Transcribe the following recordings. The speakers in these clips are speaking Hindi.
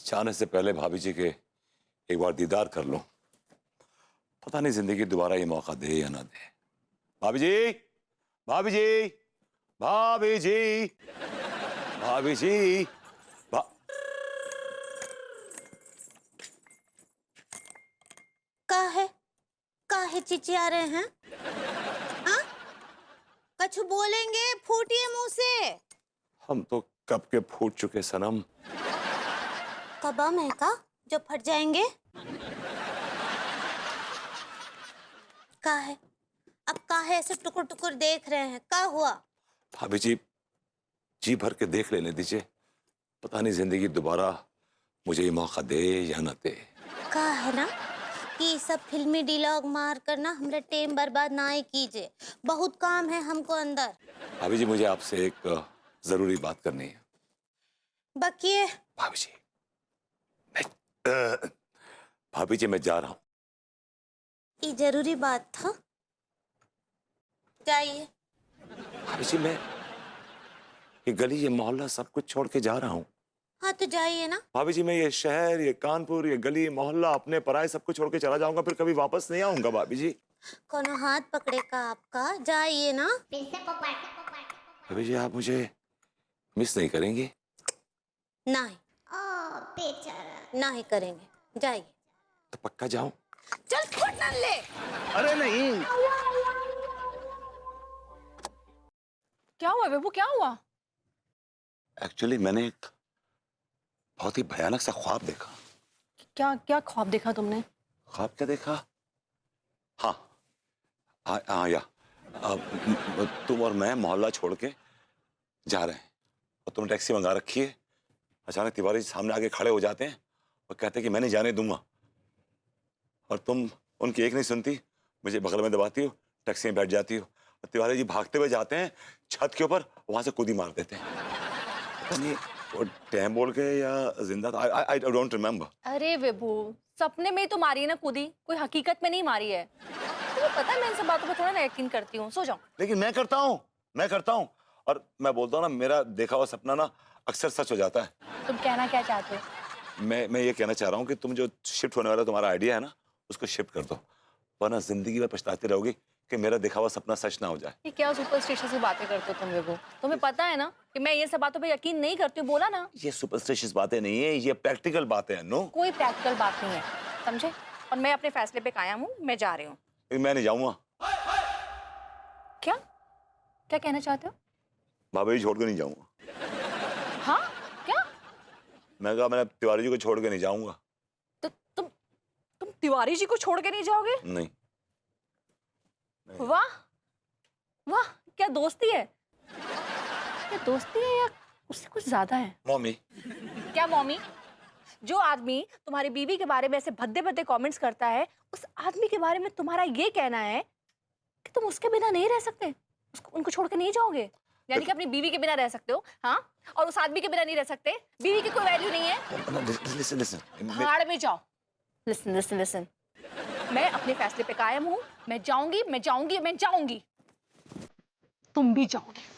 जाने से पहले भाभी जी के एक बार दीदार कर लूं। पता नहीं जिंदगी दोबारा ये मौका दे या ना दे। भाभी जी, भाभी जी, भाभी जी, भाभी जी, भा... काहे चिचिया रहे हैं? हाँ? कछु बोलेंगे, फूटिए मुंह से। हम तो कब के फूट चुके सनम। कबम है का जो फट जाएंगे? काहे? अब काहे ऐसे टुकुर टुकुर देख रहे हैं? का हुआ? भाभी जी भर के देख लेने दीजिए। पता नहीं जिंदगी दोबारा मुझे ये मौका दे या ना दे। का है ना कि सब फिल्मी डिलॉग मार कर ना हमरे टाइम बर्बाद ना ही कीजिए। बहुत काम है हमको अंदर। भाभी जी मुझे आपसे एक जरूरी बात करनी है। बकिए। भाभी जी भाभी जी मैं जा रहा हूँ। ये जरूरी बात था। जाइए। भाभी जी मैं ये गली, ये मोहल्ला सब कुछ छोड़ के जा रहा हूँ। हाँ तो जाइए ना। भाभी जी मैं ये शहर, ये कानपुर, ये गली मोहल्ला, अपने पराये सब कुछ छोड़ के चला जाऊंगा, फिर कभी वापस नहीं आऊंगा। भाभी जी कोनो हाथ पकड़े का आपका? जाइए ना। भाभी जी आप मुझे मिस नहीं करेंगी? नहीं। बेचारा नहीं करेंगे। जाइए। तो पक्का जाऊं? चल फुट न ले। अरे नहीं। क्या हुआ बेबू, क्या हुआ? एक्चुअली मैंने एक बहुत ही भयानक सा ख्वाब देखा। क्या क्या ख्वाब देखा तुमने? ख्वाब क्या देखा? हाँ हाँ हाँ या तुम और मैं मोहल्ला छोड़ के जा रहे हैं और तुमने टैक्सी मंगा रखी है। अचानक तिवारी जी सामने आके खड़े हो जाते हैं और कहते हैं कि मैं नहीं जाने दूंगा, और तुम उनकी एक नहीं सुनती, मुझे बगल में दबाती हो, टैक्सी में बैठ जाती हो और तिवारी जी भागते हुए जाते हैं छत के ऊपर, वहां से कूदी मार देते हैं। पता नहीं वो टैम बोल के या जिंदा था। I don't remember. अरे बेबू, सपने में ही तो मारी है ना कूदी, कोई हकीकत में नहीं मारी है। तुम्हें पता है मैं इन सब बातों पर थोड़ा ना यकीन करती हूँ। सो जाओ। लेकिन मैं करता हूँ और मैं बोलता हूँ ना, मेरा देखा हुआ सपना ना अक्सर सच हो जाता है। तुम कहना क्या चाहते हो? मैं ये कहना चाह रहा हूँ कि तुम जो शिफ्ट होने वाला तुम्हारा आइडिया है ना, उसको शिफ्ट कर दो, वरना जिंदगी में पछताती रहोगी कि मेरा देखा हुआ सपना सच ना हो जाए। ये क्या सुपरस्टिशियस की बातें करते हो तुम बेबू? तुम्हें पता है ना कि मैं ये सब बातों पे यकीन नहीं करती हूँ। बोला ना। ये सुपरस्टिशियस बातें नहीं है, ये प्रैक्टिकल बातें हैं। नो, कोई प्रैक्टिकल बात नहीं है, समझे? और मैं अपने फैसले पे कायम हूँ, मैं जा रही हूँ। मैं नहीं जाऊंगा। क्या क्या कहना चाहते हो? भाभी जी छोड़ के नहीं जाऊंगा। हाँ क्या? मैं कहा मैं तिवारी जी को छोड़ के नहीं जाऊंगा। तो तुम तिवारी जी को छोड़ के नहीं जाओगे? नहीं। वाह वाह, क्या दोस्ती है? क्या दोस्ती है या उससे कुछ ज्यादा है? मम्मी। क्या मम्मी? जो आदमी तुम्हारी बीवी के बारे में ऐसे भद्दे भद्दे कमेंट्स करता है, उस आदमी के बारे में तुम्हारा ये कहना है कि तुम उसके बिना नहीं रह सकते, उनको छोड़ के नहीं जाओगे? यानी कि अपनी बीवी के बिना रह सकते हो, हाँ? और उस आदमी के बिना नहीं रह सकते? बीवी की कोई वैल्यू नहीं है? लिसन भाड़ में जाओ। लिसन लिसन लिसन, मैं अपने फैसले पे कायम हूँ। मैं जाऊंगी, मैं जाऊंगी, मैं जाऊंगी। तुम भी जाओगे।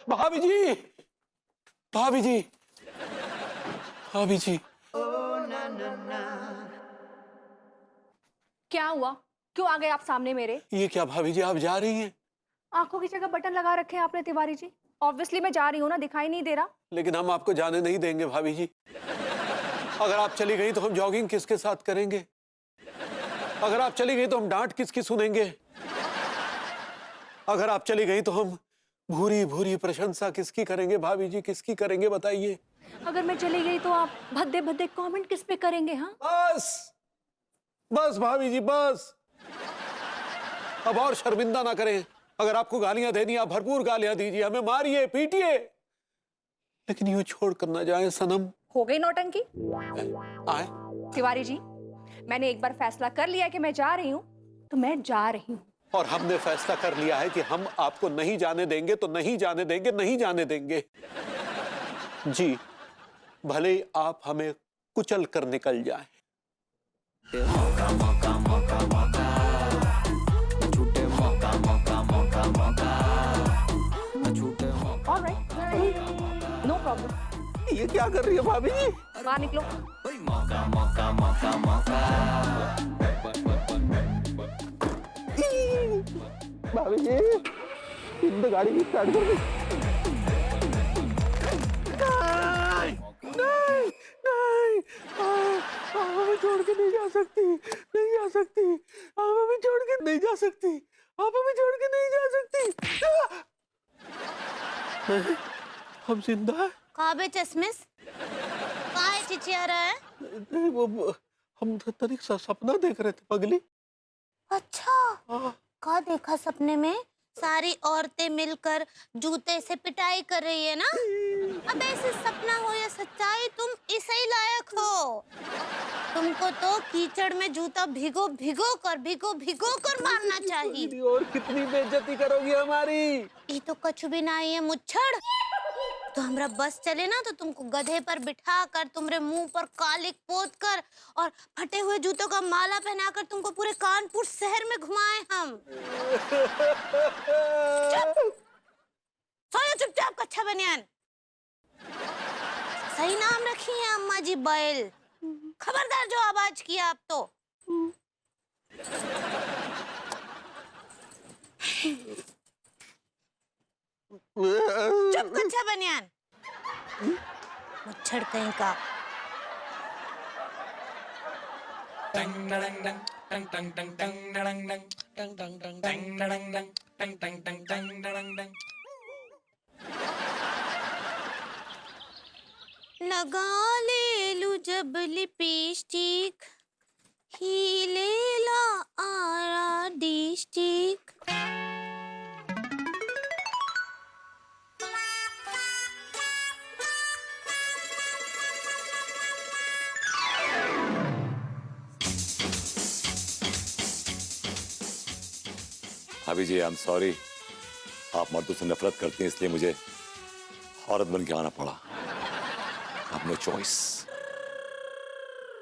भाभी जी, भाभी जी, भाभी जी। क्या हुआ? क्यों आ गए आप सामने मेरे? ये क्या भाभी जी, आप जा रही हैं? आंखों की जगह बटन लगा रखे हैं आपने तिवारी जी। ऑब्वियसली मैं जा रही हूँ ना, दिखाई नहीं दे रहा? लेकिन हम आपको जाने नहीं देंगे भाभी जी। अगर आप चली गई तो हम जॉगिंग किसके साथ करेंगे? अगर आप चली गई तो हम डांट किसकी सुनेंगे? अगर आप चली गई तो हम भूरी भूरी प्रशंसा किसकी करेंगे भाभी जी, किसकी करेंगे बताइए? अगर मैं चली गई तो आप भद्दे भद्दे कमेंट किस पे करेंगे? हाँ बस बस भाभी जी, बस अब और शर्मिंदा ना करें। अगर आपको गालियां देनी, आप भरपूर गालियां दीजिए, हमें मारिए पीटिए, लेकिन यूं छोड़ कर ना जाए सनम। हो गई नौटंकी? आए तिवारी जी, मैंने एक बार फैसला कर लिया कि मैं जा रही हूँ तो मैं जा रही हूँ। और हमने फैसला कर लिया है कि हम आपको नहीं जाने देंगे तो नहीं जाने देंगे, नहीं जाने देंगे। जी, भले ही आप हमें कुचल कर निकल जाए। Alright, no problem. ये क्या कर रही है भाभी जी? बाहर निकलो। भाभी जी, इन गाड़ी की स्टार्ट कर दी। नहीं, नहीं, आप हमें छोड़ के नहीं जा सकती, नहीं जा सकती, आप हमें छोड़ के नहीं जा सकती, आप हमें छोड़ के नहीं जा सकती। हम जिंदा है? कहाँ बे चश्मिश? कहाँ है चिचिया रहा है? नहीं, वो हम तनिक सा सपना देख रहे थे पगली। अच्छा, हाँ। क्या देखा सपने में? सारी औरतें मिलकर जूते से पिटाई कर रही है ना? अब ऐसे सपना हो या सच्चाई, तुम इसे ही लायक हो। तुमको तो कीचड़ में जूता भिगो भिगो कर मारना चाहिए। और कितनी बेइज्जती करोगी हमारी? ये तो कछु भी नहीं है मुच्छड़। तो हमरा बस चले ना तो तुमको गधे पर बिठा कर, तुम्हारे मुंह पर कालिक पोत कर और फटे हुए जूतों का माला पहनाकर तुमको पूरे कानपुर शहर में घुमाए हम। सोया चुपचाप कच्छा बनियान। सही नाम रखी है अम्मा जी बैल। खबरदार जो आवाज किया आप तो। चुप कच्छा बनियान। मच्छर कहीं का। लगा ले लू जब लिपस्टिक, ही लेला आरा डिस्टिक। भाभी जी, आई एम सॉरी। आप मर्दों से नफरत करती हैं, इसलिए मुझे औरत बन के आना पड़ा। आप नो चॉइस।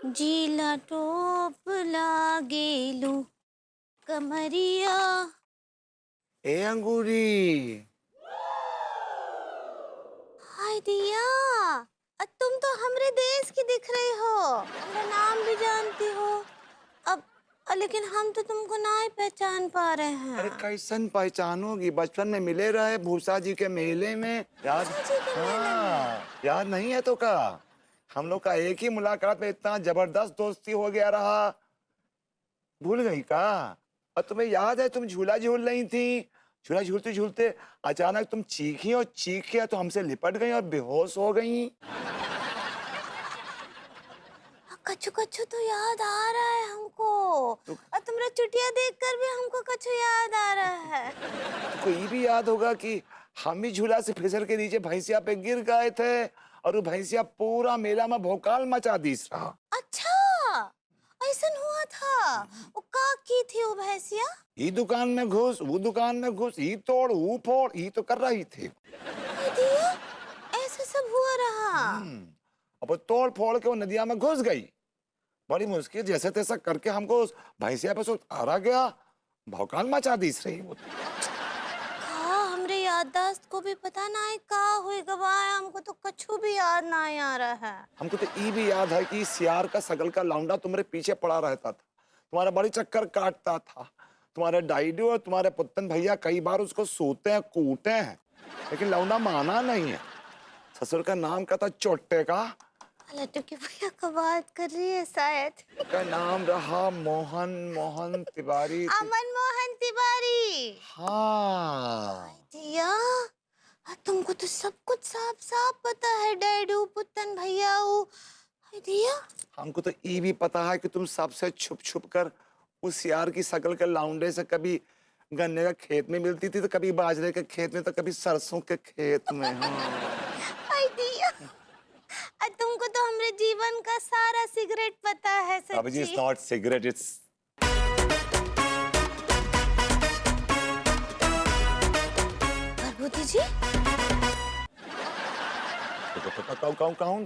जीला टोप लागेलू कमरिया। ए अंगूरी, हाय दिया, तुम तो हमरे देश की दिख रही हो, मेरा नाम भी जानती हो। अब लेकिन हम तो तुमको ना ही पहचान पा रहे हैं। अरे कैसन पहचानोगी? बचपन में मिले रहे भूसा जी के मेले में, याद? हाँ, याद नहीं है तो का? हम लोग का एक ही मुलाकात में इतना जबरदस्त दोस्ती हो गया रहा, भूल गई का? और तुम्हें याद है तुम झूला झूल रही थी, झूला झूलते झूलते अचानक तुम चीखी और चीखे तो हमसे लिपट गई और बेहोश हो गई। कछु कछु तो याद आ रहा है हमको। और तुम्हारा चुटिया देखकर भी हमको कछु याद आ रहा है। तुमको ये भी याद होगा कि हम ही झूला से फिसल के नीचे भैंसिया पे गिर गए थे और वो भैंसिया पूरा मेला में भौकाल मचा दीस रहा। अच्छा, ऐसा हुआ था। वो का की थी वो भैंसिया? ये दुकान में घुस, वो दुकान में घुस, ये तोड़, वो फोड़, ये तो कर रही थी। दिया, ऐसा सब हुआ रहा। अब वो तोड़ फोड़ के वो नदिया में घुस गई। बड़ी मुश्किल जैसे तैसा करके हमको उस भैंसिया पे उतारा गया, भौकाल मचा दीस रही वो। हमरे याददाश्त को भी पता ना है का हुई गवाह, हमको तो कछु भी याद ना आ रहा है। हमको तो ये भी याद है कि सियार का सगल का लौंडा तुम्हारे पीछे पड़ा रहता था, तुम्हारा बड़ी चक्कर काटता था। तुम्हारे डाइडू और तुम्हारे पुत्तन भैया कई बार उसको सोते हैं, कूटे हैं, लेकिन लौंडा माना नहीं है। ससुर का नाम का था चोट्टे का। लट्टू की भैया का बात कर रही है शायद। का नाम रहा मोहन, मोहन तिवारी। अमन मोहन तिवारी। हाँ दिया, तुमको तो सब कुछ साफ साफ पता है। डैडू, पुत्तन भैया, दिया हमको तो ये भी पता है कि तुम सबसे छुप छुप कर उस यार की शकल के लौंडे से कभी गन्ने का खेत में मिलती थी, तो कभी बाजरे के खेत में, तो कभी सरसों के खेत में। हाँ। दिया, तुमको तो हमरे जीवन का सारा सिगरेट पता है। भाभी जी, it's not cigarette, it's Bharbhuti जी?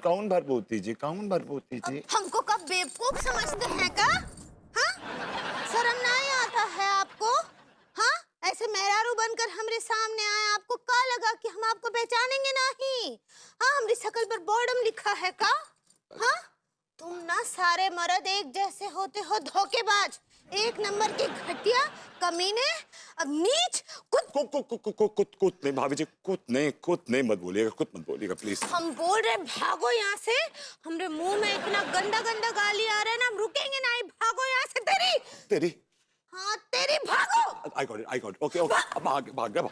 कौन भरभूति जी? कौन भरभूति जी? हमको कब बेवकूफ समझते हैं का? हाँ? शर्म नहीं आता है आपको? हाँ? ऐसे मेहरारू बनकर हमरे सामने आए, आपको क्या लगा कि हम आपको पहचानेंगे नहीं? हाँ, हमारी शकल पर बोर्डम लिखा है का? हाँ? तुम ना सारे मर्द एक जैसे होते हो, धोखेबाज, एक नंबर के घटिया, कमीने, अब नीच, कुत नहीं भाभी जी, कुत नहीं मत बोलिएगा प्लीज। हम बोल रहे भागो यहाँ से। हमरे मुंह में इतना गंदा गंदा गाली आ रहा है ना, हम रुकेंगे नहीं। भागो यहाँ से। तेरी हाँ तेरी, भागो। आई गॉट इट। ओके अब भाग गया।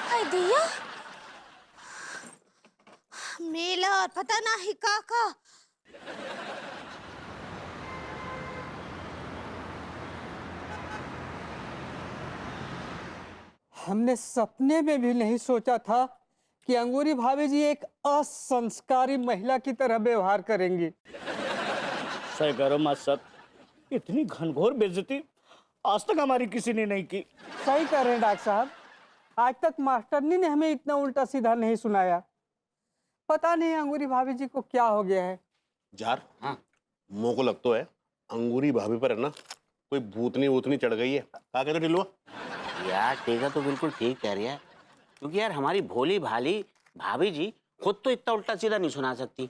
हाय दिया, मेला और पता नहीं काका। हमने सपने में भी नहीं सोचा था कि अंगूरी भाभी जी एक असंस्कारी महिला की तरह व्यवहार करेंगी। सही करो मास्टर, इतनी घनघोर बेइज्जती आज तक हमारी किसी ने नहीं की। सही कह रहे हैं डॉक्टर साहब, आज तक मास्टरनी ने हमें इतना उल्टा सीधा नहीं सुनाया। पता नहीं अंगूरी भाभी जी को क्या हो गया है। जार, हाँ मुंह को लगता है अंगूरी भाभी पर है ना कोई भूतनी चढ़ गई है। क्या कहते टिलुआ? यार टेका तो बिल्कुल ठीक कह रही है, क्योंकि यार हमारी भोली भाली भाभी जी खुद तो इतना उल्टा सीधा नहीं सुना सकती।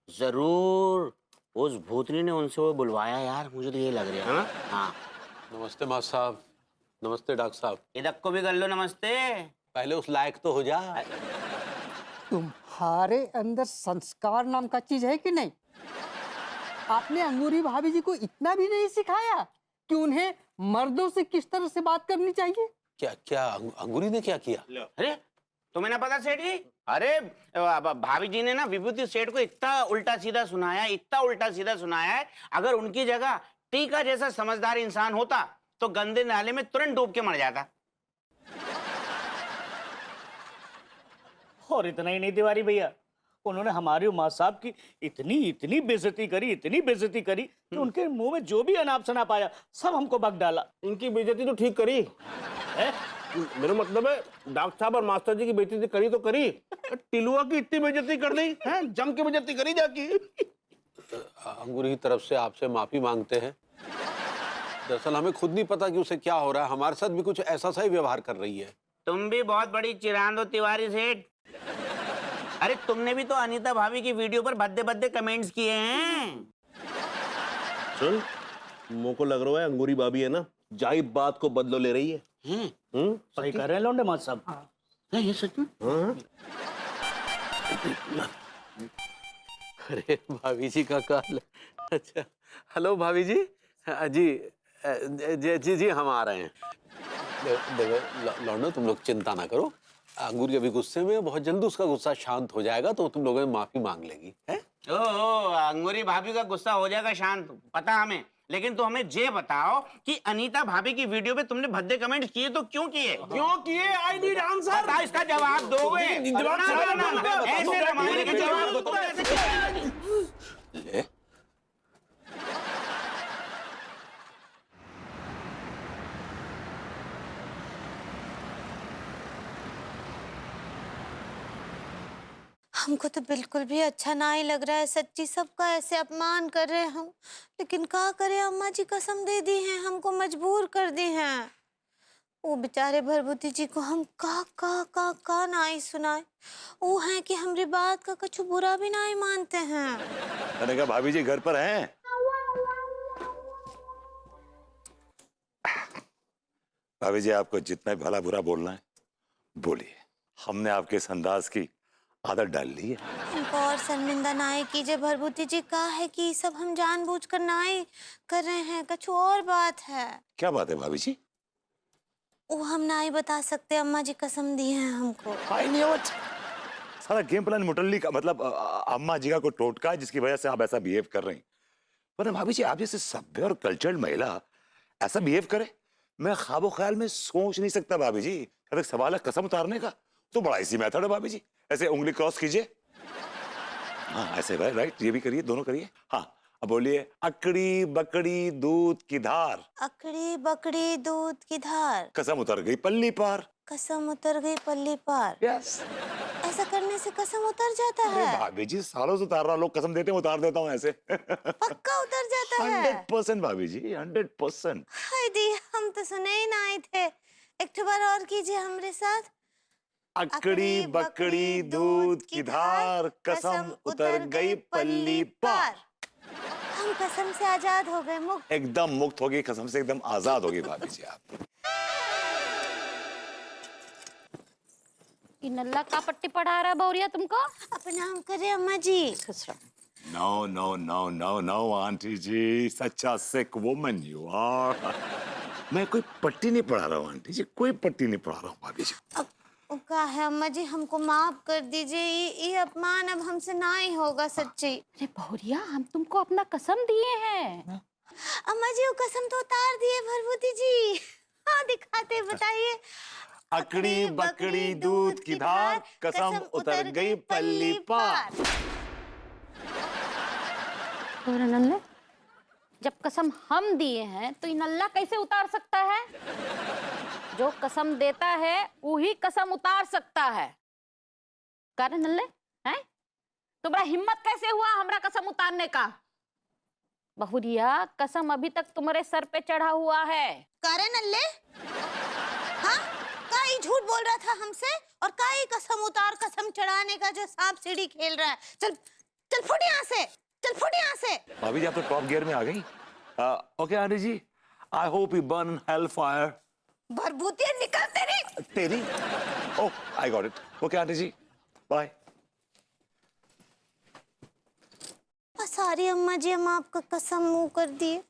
जरूर उस भूतनी ने उनसे वो बुलवाया यार, मुझे तो ये लग रहा है ना। हाँ नमस्ते मास्टर साहब। नमस्ते डॉक्टर साहब। इधर को भी कर लो नमस्ते। पहले उस लायक तो हो जा। तुम्हारे अंदर संस्कार नाम का चीज है कि नहीं? आपने अंगूरी भाभी जी को इतना भी नहीं सिखाया कि उन्हें मर्दों से किस तरह से बात करनी चाहिए? क्या अंगूरी ने क्या किया? अरे तुम्हें ना पता सेठ जी? अरे भाभी जी ने ना विभूति सेठ को इतना उल्टा सीधा सुनाया है, अगर उनकी जगह टीका जैसा समझदार इंसान होता तो गंदे नाले में तुरंत डूब के मर जाता। और इतना ही नहीं तिवारी भैया, उन्होंने हमारी उमा साहब की इतनी बेइज्जती करी कि उनके मुंह में जो भी अनाप शनाप आया सब हमको बक डाला। इनकी बेइज्जती तो ठीक करी है। मेरा मतलब है डॉक्टर साहब और मास्टर जी की बेइज्जती करी तो करी, टिलुआ की इतनी बेइज्जती कर दी है, जम के बेइज्जती करी जाकी। अंगूरी की तरफ से आपसे माफी मांगते हैं। दरअसल हमें खुद नहीं पता कि उसे क्या हो रहा है, हमारे साथ भी कुछ ऐसा सा ही व्यवहार कर रही है। तुम भी बहुत बड़ी चिरांद हो तिवारी सेठ। अरे तुमने भी तो अनीता भाभी की वीडियो पर भद्दे कमेंट्स किए हैं। सुन, मुंह को लग रहा है अंगूरी भाभी है ना जाई बात को बदलो ले रही है। सही कर रहे हैं लौंडे मास्टर साहब। हाँ, ये सच में? अरे भाभी जी का कॉल। अच्छा हेलो भाभी जी। जी हम आ रहे हैं। देखो लौंडो, तुम लोग चिंता ना करो, अंगूरी अभी गुस्से में, बहुत जल्दी उसका गुस्सा शांत हो जाएगा तो तुम लोगों से माफी मांग लेगी है? ओ अंगूरी भाभी का गुस्सा हो जाएगा शांत, पता हमें। लेकिन तो हमें ये बताओ कि अनीता भाभी की वीडियो पे तुमने भद्दे कमेंट किए तो क्यों किए? I need answer. बताओ, इसका जवाब दोगे? ऐसे रमाने के जवाब दो। ले हमको तो बिल्कुल भी अच्छा ना ही लग रहा है सच्ची, सबका ऐसे अपमान कर रहे हैं हम। लेकिन क्या करें, अम्मा जी कसम दे दी हैं, हमको मजबूर कर दी हैं। वो बेचारे भरभूति जी को हम का ना ही सुनाए। वो हैं कि हमारी बात का कुछ बुरा भी ना ही मानते हैं। मैंने कहा भाभी जी घर पर हैं? भाभी जी आपको जितना भला बुरा बोलना है बोलिए, हमने आपके इस अंदाज की आदत डाल ली है। हमको और शर्मिंदा ना ही कीजिए भरभूति जी, कहा है कि सब हम जानबूझकर ना ही कर रहे हैं, कुछ और बात है। क्या बात है भाभी जी? वो हम ना ही बता सकते, अम्मा जी कसम दी है हमको। आई नहीं हो सारा गेम प्लान मुटल्ली का मतलब अम्मा जी का कोई टोटका है जिसकी वजह से आप ऐसा बिहेव कर रही हैं। पर भाभी जी आप जैसे सभ्य और कल्चर्ड महिला ऐसा बिहेव करे, मैं ख्वाबो ख्याल में सोच नहीं सकता भाभी जी। अगर सवाल है कसम उतारने का तो बड़ा इसी मेथड है भाभी जी, ऐसे उंगली क्रॉस कीजिए। हाँ ऐसे राइट, ये भी करिए, दोनों करिए। हाँ अब बोलिए, अकड़ी बकड़ी दूध की धार, अकड़ी बकड़ी दूध की धार, कसम उतर गई पल्ली पार। कसम उतर गई पल्ली पार। यस। ऐसा करने से कसम उतर जाता अरे है? भाभी जी सालों से उतार रहा, लोग कसम देते हैं उतार देता हूँ ऐसे। पक्का उतर जाता है? 100% भाभी जी, 100%। हाय दी, हम तो सुने ही ना आए थे। एक बार और कीजिए हमारे साथ। अकड़ी बकड़ी दूध की धार, कसम उतर गई पल्ली पार। हम कसम से आजाद हो गए, मुक्त। एकदम मुक्त होगी, कसम से एकदम आजाद होगी भाभी जी आप। ये नल्ला का पट्टी पढ़ा रहा बहुरिया तुमको? प्रणाम करे अम्मा जी। No no no no no aunty जी, such a sick woman you are. मैं कोई पट्टी नहीं पढ़ा रहा हूँ आंटी जी, कोई पट्टी नहीं पढ़ा रहा हूँ भाभी जी। अब का है अम्मा जी, हमको माफ कर दीजिए। ये अपमान अब हमसे ना ही होगा, सच्ची। अरे बहुरिया, हम तुमको अपना कसम दिए हैं। अम्मा जी वो कसम तो उतार दिए भरभूति जी। हाँ दिखाते, बताइए। अकड़ी बकड़ी दूध की धार, कसम उतर गई पल्ली पार। अरे नल्ले, जब कसम हम दिए हैं तो ये नल्ला कैसे उतार सकता है? जो कसम देता है वही कसम उतार सकता है। कारण नल्ले, हैं? तुम्हारा हिम्मत कैसे हुआ हमरा कसम उतारने का? बहुरिया, कसम अभी तक तुम्हारे सर पे चढ़ा हुआ है। करे नल्ले, हाँ काई झूठ बोल रहा था हमसे, और काई कसम उतार कसम चढ़ाने का जो सांप सीढ़ी खेल रहा है। चल चल फुट यहाँ से, चल फुट यहाँ से। भाभी जी आप तो टॉप गियर में आ गई। ओके आंटी जी, I hope you burn hell fire. भरभूतियाँ निकल तेरी। तेरी? Oh I got it. Okay aunty जी, बाय। सारी अम्मा जी, हम आपका कसम मुंह कर दिए।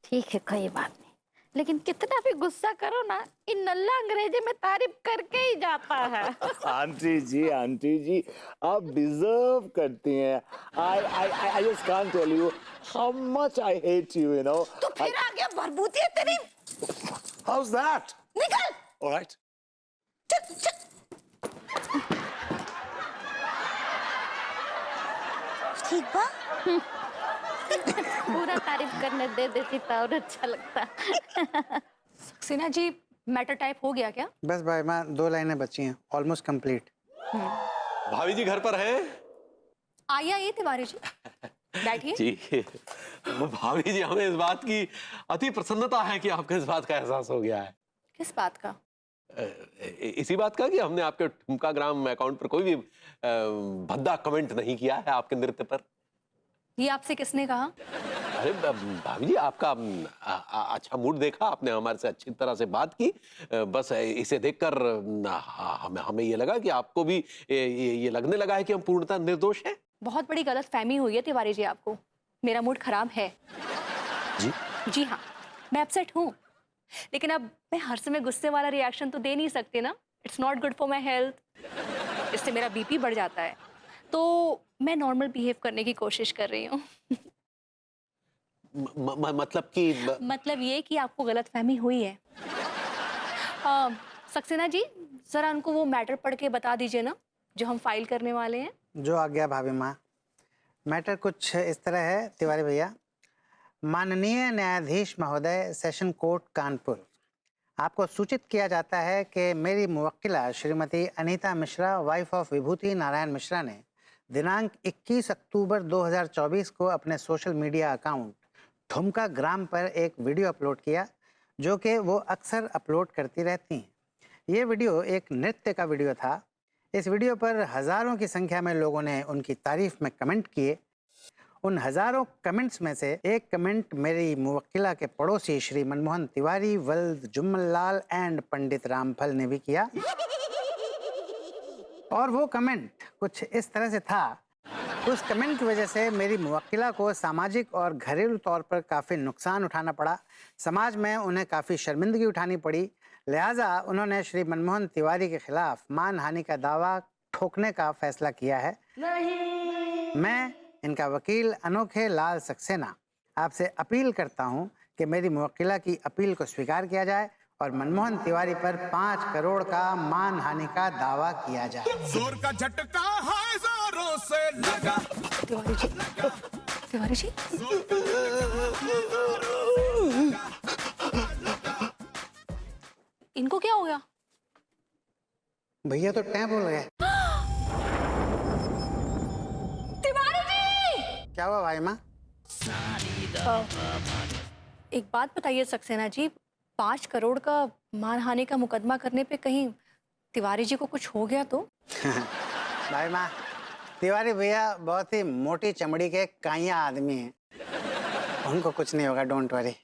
ठीक है, कोई बात नहीं, लेकिन कितना भी गुस्सा करो ना, इन नल्ला अंग्रेजी में तारीफ करके ही जाता है। आंटी जी आप डिजर्व करती हैं। I just can't tell you how much I hate you, you know. तो फिर आ गया भरभूतियाँ तेरी। How's that? निकल। All right. चल चल। ठीक बा? पूरा तारीफ करने दे देती तो और अच्छा लगता। सक्सेना जी, मैटर टाइप हो गया क्या? बस भाई माँ 2 लाइनें बची हैं, ऑलमोस्ट कंप्लीट। भाभी जी घर पर हैं? आइए तिवारी जी, बैठिए। जी भाभी जी, हमें इस बात की अति प्रसन्नता है कि आपको इस बात का एहसास हो गया है। किस बात का? इसी बात का कि हमने आपके ठुमका ग्राम अकाउंट पर कोई भी भद्दा कमेंट नहीं किया है आपके नृत्य पर। ये आपसे किसने कहा? अरे भाभी जी, आपका अच्छा मूड देखा, आपने हमारे से अच्छी तरह से बात की। बस इसे देखकर हमें ये लगा कि आपको भी ये लगने लगा है कि हम पूर्णतः निर्दोष हैं। बहुत बड़ी गलत फहमी हुई है तिवारी जी आपको। मेरा मूड खराब है। जी? जी हाँ, मैं अपसेट हूँ, लेकिन अब मैं हर समय गुस्से वाला रिएक्शन तो दे नहीं सकती ना। It's not good for my health. इससे मेरा बीपी बढ़ जाता है, तो मैं नॉर्मल बिहेव करने की कोशिश कर रही हूँ। मतलब कि मतलब ये कि आपको गलत फहमी हुई है। सक्सेना जी, जरा उनको वो मैटर पढ़ के बता दीजिए ना, जो हम फाइल करने वाले हैं। जो आ गया भाभी माँ। मैटर कुछ इस तरह है तिवारी भैया। माननीय न्यायाधीश महोदय, सेशन कोर्ट कानपुर, आपको सूचित किया जाता है कि मेरी मुवक्किला श्रीमती अनीता मिश्रा, वाइफ ऑफ विभूति नारायण मिश्रा ने दिनांक 21 अक्टूबर 2024 को अपने सोशल मीडिया अकाउंट ठुमका ग्राम पर एक वीडियो अपलोड किया, जो कि वो अक्सर अपलोड करती रहती हैं। ये वीडियो एक नृत्य का वीडियो था। इस वीडियो पर हज़ारों की संख्या में लोगों ने उनकी तारीफ में कमेंट किए। उन हज़ारों कमेंट्स में से एक कमेंट मेरी मुवक्किला के पड़ोसी श्री मनमोहन तिवारी, वल्द जुम्मनलाल एंड पंडित रामफल ने भी किया। और वो कमेंट कुछ इस तरह से था। उस कमेंट की वजह से मेरी मुवक्किला को सामाजिक और घरेलू तौर पर काफ़ी नुकसान उठाना पड़ा। समाज में उन्हें काफ़ी शर्मिंदगी उठानी पड़ी। लिहाजा उन्होंने श्री मनमोहन तिवारी के खिलाफ मानहानि का दावा ठोकने का फैसला किया है। मैं इनका वकील अनोखे लाल सक्सेना आपसे अपील करता हूं कि मेरी मुवक्किला की अपील को स्वीकार किया जाए और मनमोहन तिवारी पर 5 करोड़ का मानहानि का दावा किया जाए। जोर का झटका है जोरों से लगा। तिवारी जी, तिवारी जी, इनको क्या हो गया? भैया तो टैं बोल गए। तिवारी जी! क्या हुआ भाई माँ? एक बात बताइए सक्सेना जी, 5 करोड़ का मानहानि का मुकदमा करने पे कहीं तिवारी जी को कुछ हो गया तो? भाई माँ, तिवारी भैया बहुत ही मोटी चमड़ी के काइया आदमी हैं। उनको कुछ नहीं होगा, डोंट वरी।